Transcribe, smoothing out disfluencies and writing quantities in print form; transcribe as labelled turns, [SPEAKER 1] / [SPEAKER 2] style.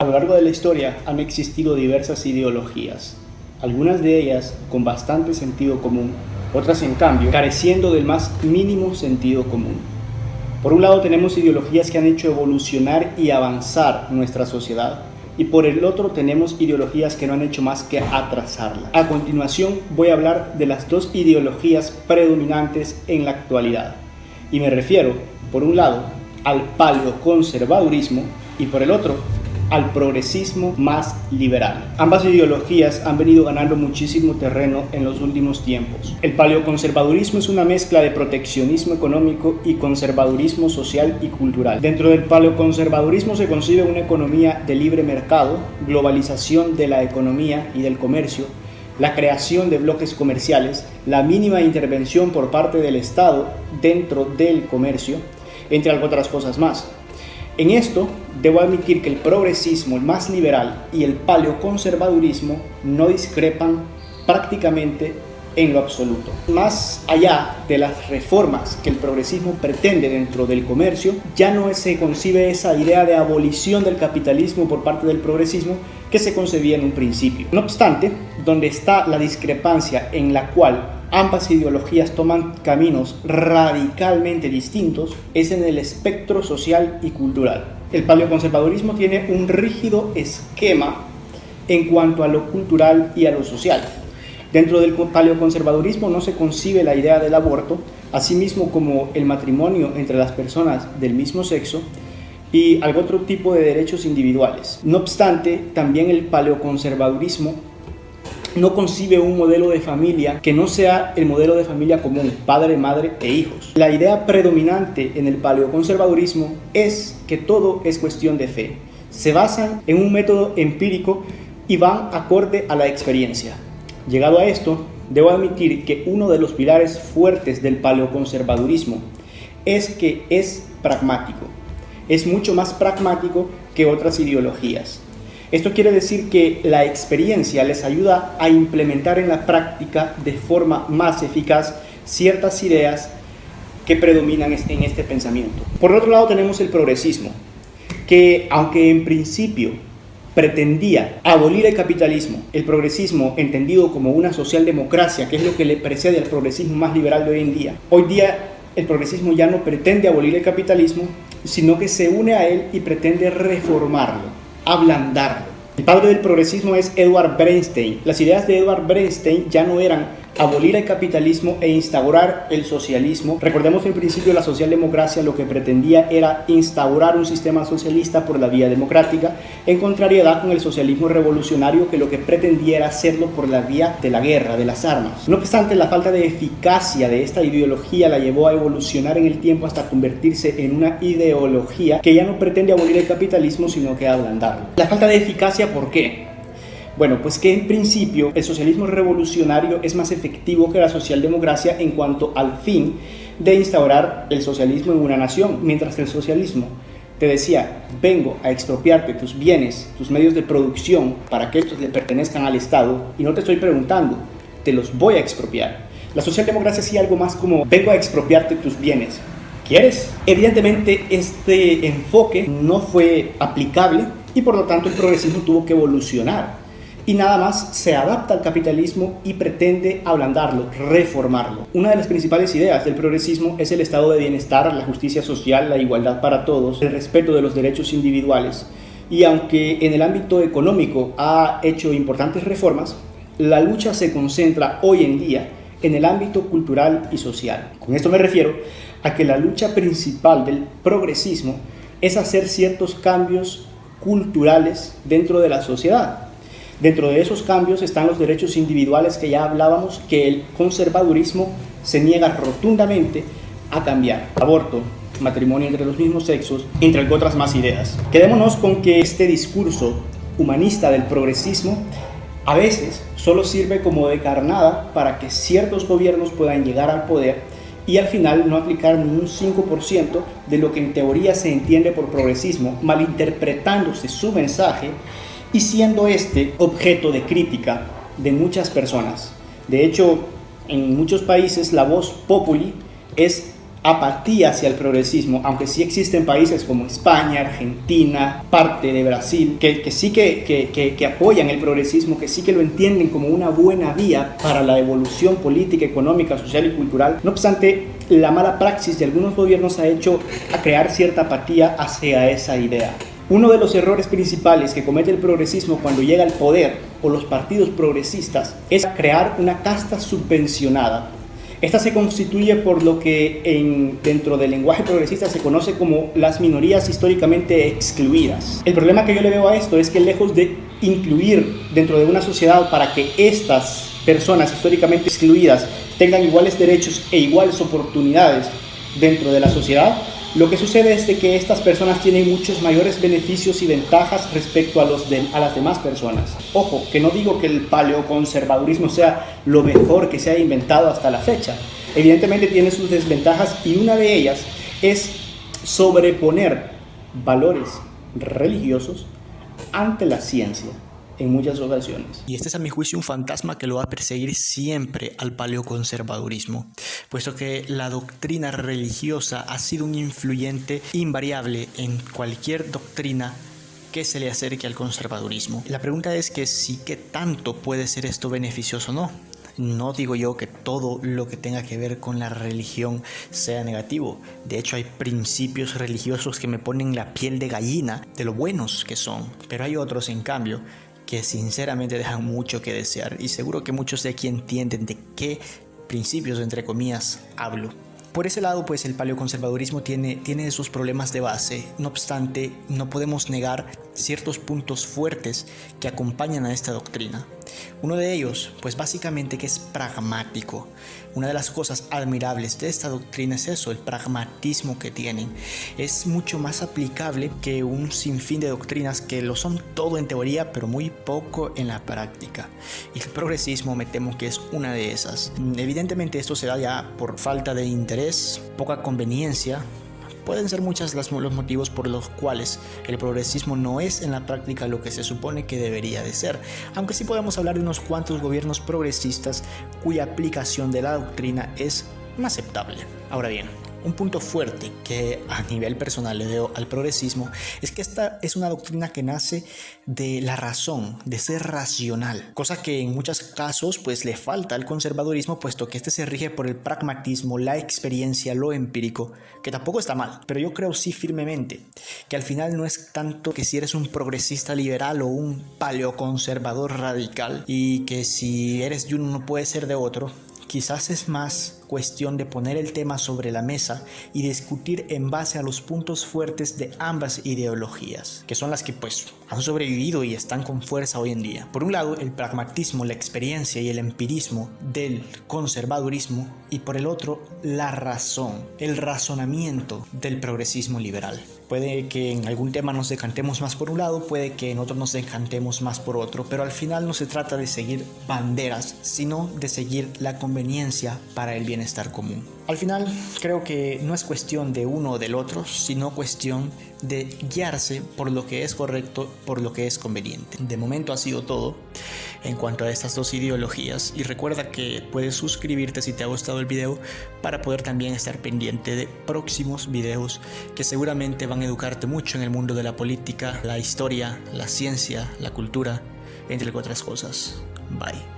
[SPEAKER 1] A lo largo de la historia han existido diversas ideologías, algunas de ellas con bastante sentido común, otras en cambio careciendo del más mínimo sentido común. Por un lado tenemos ideologías que han hecho evolucionar y avanzar nuestra sociedad, y por el otro tenemos ideologías que no han hecho más que atrasarla. A continuación voy a hablar de las dos ideologías predominantes en la actualidad, y me refiero, por un lado, al paleoconservadurismo y por el otro, al progresismo más liberal. Ambas ideologías han venido ganando muchísimo terreno en los últimos tiempos. El paleoconservadurismo es una mezcla de proteccionismo económico y conservadurismo social y cultural. Dentro del paleoconservadurismo se concibe una economía de libre mercado, globalización de la economía y del comercio, la creación de bloques comerciales, la mínima intervención por parte del Estado dentro del comercio, entre otras cosas más. En esto, debo admitir que el progresismo, el más liberal, y el paleoconservadurismo no discrepan prácticamente en lo absoluto. Más allá de las reformas que el progresismo pretende dentro del comercio, ya no se concibe esa idea de abolición del capitalismo por parte del progresismo que se concebía en un principio. No obstante, donde está la discrepancia en la cual ambas ideologías toman caminos radicalmente distintos es en el espectro social y cultural. El paleoconservadurismo tiene un rígido esquema en cuanto a lo cultural y a lo social. Dentro del paleoconservadurismo no se concibe la idea del aborto, asimismo como el matrimonio entre las personas del mismo sexo y algún otro tipo de derechos individuales. No obstante, también el paleoconservadurismo no concibe un modelo de familia que no sea el modelo de familia común, padre, madre e hijos. La idea predominante en el paleoconservadurismo es que todo es cuestión de fe. Se basan en un método empírico y van acorde a la experiencia. Llegado a esto, debo admitir que uno de los pilares fuertes del paleoconservadurismo es que es pragmático. Es mucho más pragmático que otras ideologías. Esto quiere decir que la experiencia les ayuda a implementar en la práctica de forma más eficaz ciertas ideas que predominan en este pensamiento. Por otro lado tenemos el progresismo, que aunque en principio pretendía abolir el capitalismo, el progresismo entendido como una socialdemocracia, que es lo que le precede al progresismo más liberal de hoy día el progresismo ya no pretende abolir el capitalismo, sino que se une a él y pretende reformarlo, ablandarlo. El padre del progresismo es Edward Bernstein. Las ideas de Edward Bernstein ya no eran abolir el capitalismo e instaurar el socialismo. Recordemos que en principio la socialdemocracia lo que pretendía era instaurar un sistema socialista por la vía democrática, en contrariedad con el socialismo revolucionario que lo que pretendía era hacerlo por la vía de la guerra, de las armas. No obstante, la falta de eficacia de esta ideología la llevó a evolucionar en el tiempo hasta convertirse en una ideología que ya no pretende abolir el capitalismo, sino que ablandarlo. La falta de eficacia, ¿por qué? Bueno, pues que en principio el socialismo revolucionario es más efectivo que la socialdemocracia en cuanto al fin de instaurar el socialismo en una nación, mientras que el socialismo te decía, vengo a expropiarte tus bienes, tus medios de producción para que estos le pertenezcan al Estado y no te estoy preguntando, te los voy a expropiar. La socialdemocracia hacía algo más como, vengo a expropiarte tus bienes. ¿Quieres? Evidentemente este enfoque no fue aplicable y por lo tanto el progresismo tuvo que evolucionar. Y nada más se adapta al capitalismo y pretende ablandarlo, reformarlo. Una de las principales ideas del progresismo es el estado de bienestar, la justicia social, la igualdad para todos, el respeto de los derechos individuales. Y aunque en el ámbito económico ha hecho importantes reformas, la lucha se concentra hoy en día en el ámbito cultural y social. Con esto me refiero a que la lucha principal del progresismo es hacer ciertos cambios culturales dentro de la sociedad. Dentro de esos cambios están los derechos individuales que ya hablábamos, que el conservadurismo se niega rotundamente a cambiar. Aborto, matrimonio entre los mismos sexos, entre otras más ideas. Quedémonos con que este discurso humanista del progresismo a veces solo sirve como de carnada para que ciertos gobiernos puedan llegar al poder y al final no aplicar ni un 5% de lo que en teoría se entiende por progresismo, malinterpretándose su mensaje y siendo este objeto de crítica de muchas personas. De hecho, en muchos países la voz populi es apatía hacia el progresismo, aunque sí existen países como España, Argentina, parte de Brasil, que sí que apoyan el progresismo, que sí que lo entienden como una buena vía para la evolución política, económica, social y cultural. No obstante, la mala praxis de algunos gobiernos ha hecho a crear cierta apatía hacia esa idea. Uno de los errores principales que comete el progresismo cuando llega al poder o los partidos progresistas es crear una casta subvencionada. Esta se constituye por lo que dentro del lenguaje progresista se conoce como las minorías históricamente excluidas. El problema que yo le veo a esto es que lejos de incluir dentro de una sociedad para que estas personas históricamente excluidas tengan iguales derechos e iguales oportunidades dentro de la sociedad, lo que sucede es de que estas personas tienen muchos mayores beneficios y ventajas respecto a las demás personas. Ojo, que no digo que el paleoconservadurismo sea lo mejor que se ha inventado hasta la fecha. Evidentemente tiene sus desventajas y una de ellas es sobreponer valores religiosos ante la ciencia en muchas ocasiones.
[SPEAKER 2] Y este es a mi juicio un fantasma que lo va a perseguir siempre al paleoconservadurismo, puesto que la doctrina religiosa ha sido un influyente invariable en cualquier doctrina que se le acerque al conservadurismo. La pregunta es que sí, ¿qué tanto puede ser esto beneficioso o no? No digo yo que todo lo que tenga que ver con la religión sea negativo. De hecho, hay principios religiosos que me ponen la piel de gallina de lo buenos que son. Pero hay otros, en cambio, que sinceramente dejan mucho que desear. Y seguro que muchos de aquí entienden de qué principios, entre comillas, hablo. Por ese lado, pues el paleoconservadurismo tiene sus problemas de base. No obstante, no podemos negar ciertos puntos fuertes que acompañan a esta doctrina. Uno de ellos, pues básicamente que es pragmático. Una de las cosas admirables de esta doctrina es eso, el pragmatismo que tienen. Es mucho más aplicable que un sinfín de doctrinas que lo son todo en teoría, pero muy poco en la práctica. Y el progresismo me temo que es una de esas. Evidentemente esto se da ya por falta de interés, poca conveniencia. Pueden ser muchos los motivos por los cuales el progresismo no es en la práctica lo que se supone que debería de ser, aunque sí podemos hablar de unos cuantos gobiernos progresistas cuya aplicación de la doctrina es aceptable. Ahora bien, un punto fuerte que a nivel personal le veo al progresismo es que esta es una doctrina que nace de la razón, de ser racional, cosa que en muchos casos pues le falta al conservadurismo, puesto que este se rige por el pragmatismo, la experiencia, lo empírico, que tampoco está mal, pero yo creo sí firmemente que al final no es tanto que si eres un progresista liberal o un paleoconservador radical y que si eres de uno no puedes ser de otro. Quizás es más cuestión de poner el tema sobre la mesa y discutir en base a los puntos fuertes de ambas ideologías, que son las que pues han sobrevivido y están con fuerza hoy en día. Por un lado, el pragmatismo, la experiencia y el empirismo del conservadurismo, y por el otro, la razón, el razonamiento del progresismo liberal. Puede que en algún tema nos decantemos más por un lado, puede que en otro nos decantemos más por otro, pero al final no se trata de seguir banderas, sino de seguir la conveniencia para el bienestar común. Al final creo que no es cuestión de uno o del otro, sino cuestión de guiarse por lo que es correcto, por lo que es conveniente. De momento ha sido todo en cuanto a estas dos ideologías, y recuerda que puedes suscribirte si te ha gustado el video para poder también estar pendiente de próximos videos que seguramente van a educarte mucho en el mundo de la política, la historia, la ciencia, la cultura, entre otras cosas. Bye.